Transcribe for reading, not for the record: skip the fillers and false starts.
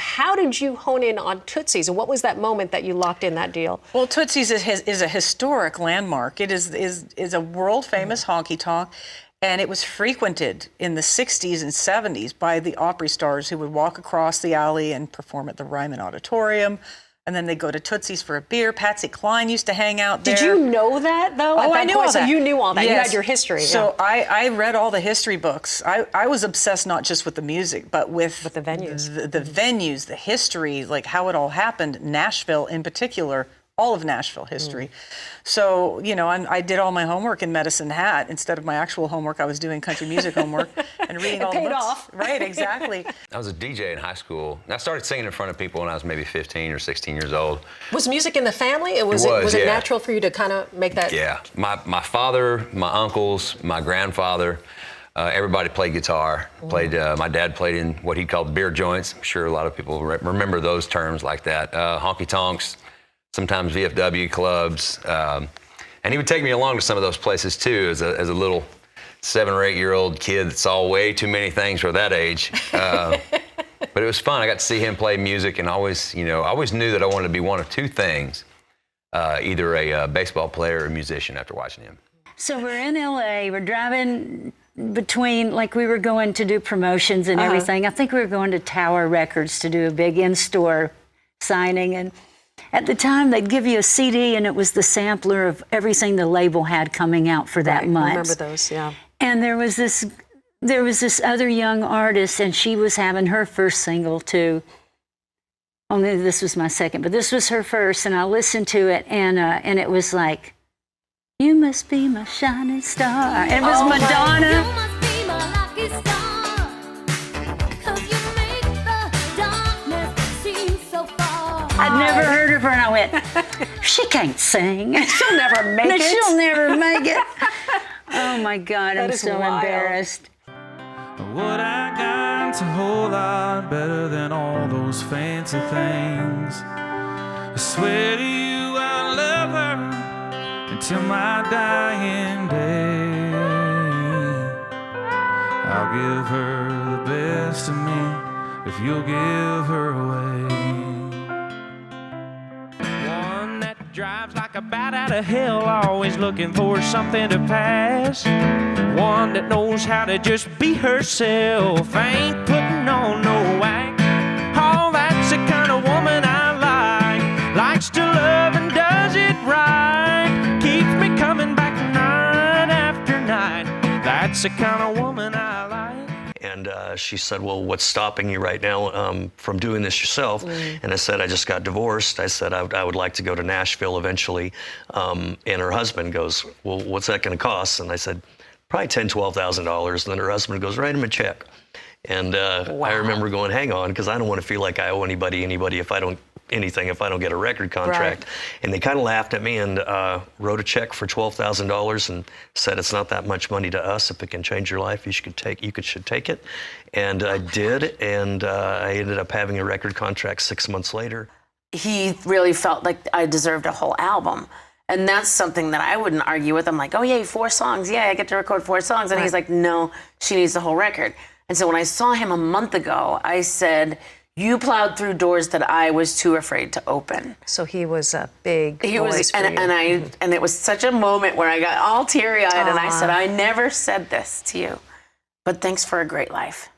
How did you hone in on Tootsie's, and what was that moment that you locked in that deal? Well, Tootsie's is a historic landmark. It is a world-famous honky-tonk, and it was frequented in the 60s and 70s by the Opry stars who would walk across the alley and perform at the Ryman Auditorium. And then they go to Tootsie's for a beer. Patsy Cline used to hang out there. Did you know that, though? Oh, I knew all that. So you knew all that. Yes. You had your history. So I read all the history books. I was obsessed not just with the music, but with the venues. The venues, the history, like how it all happened. Nashville in particular, all of Nashville history. So, you know, I did all my homework in Medicine Hat. Instead of my actual homework, I was doing country music homework and reading all the books. It paid off. Right, exactly. I was a DJ in high school. And I started singing in front of people when I was maybe 15 or 16 years old. Was music in the family? Was it natural for you to kind of make that? Yeah. My father, my uncles, my grandfather, everybody played guitar. My dad played in what he called beer joints. I'm sure a lot of people remember those terms like that. Honky-tonks, sometimes VFW clubs. And he would take me along to some of those places too as a little 7 or 8 year old kid that saw way too many things for that age. But it was fun. I got to see him play music, and I always knew that I wanted to be one of two things, either a baseball player or a musician after watching him. So we're in LA, we're driving between, like we were going to do promotions and everything. I think we were going to Tower Records to do a big in-store signing, and at the time, they'd give you a CD, and it was the sampler of everything the label had coming out for that month. I remember those, yeah. And there was this other young artist, and she was having her first single too. Only this was my second, but this was her first, and I listened to it, and it was like, "You must be my shining star." And it was Madonna. You must be my lucky star, 'cause you make the darkness seem so far. I'd never heard of her, and I went, "She can't sing. She'll never make it. She'll never make it." Oh my God, I'm is so wild. embarrassed. What I got's a whole lot better than all those fancy things. I swear to you I'll love her until my dying day. I'll give her the best of me if you'll give her away. One that drives like a bat out of hell, always looking for something to pass. One that knows how to just be herself, ain't putting on no act. Oh, that's the kind of woman I like. Likes to love and does it right. Keeps me coming back night after night. That's the kind of woman I like. And she said, "Well, what's stopping you right now from doing this yourself?" And I said, "I just got divorced." I said, I would like to go to Nashville eventually. And her husband goes, "Well, what's that going to cost?" And I said, "Probably $10,000, $12,000. And then her husband goes, "Write him a check." And I remember going, "Hang on, because I don't want to feel like I owe anybody if I don't get a record contract." Right. And they kind of laughed at me and wrote a check for $12,000 and said, "It's not that much money to us. If it can change your life, you should take it." And I did, and I ended up having a record contract 6 months later. He really felt like I deserved a whole album. And that's something that I wouldn't argue with. I'm like, "Oh, yay, 4 songs. Yeah, I get to record 4 songs. And he's like, "No, she needs the whole record." And so when I saw him a month ago, I said, "You plowed through doors that I was too afraid to open." So he was a big voice for you. And it was such a moment where I got all teary-eyed and I said, "I never said this to you, but thanks for a great life."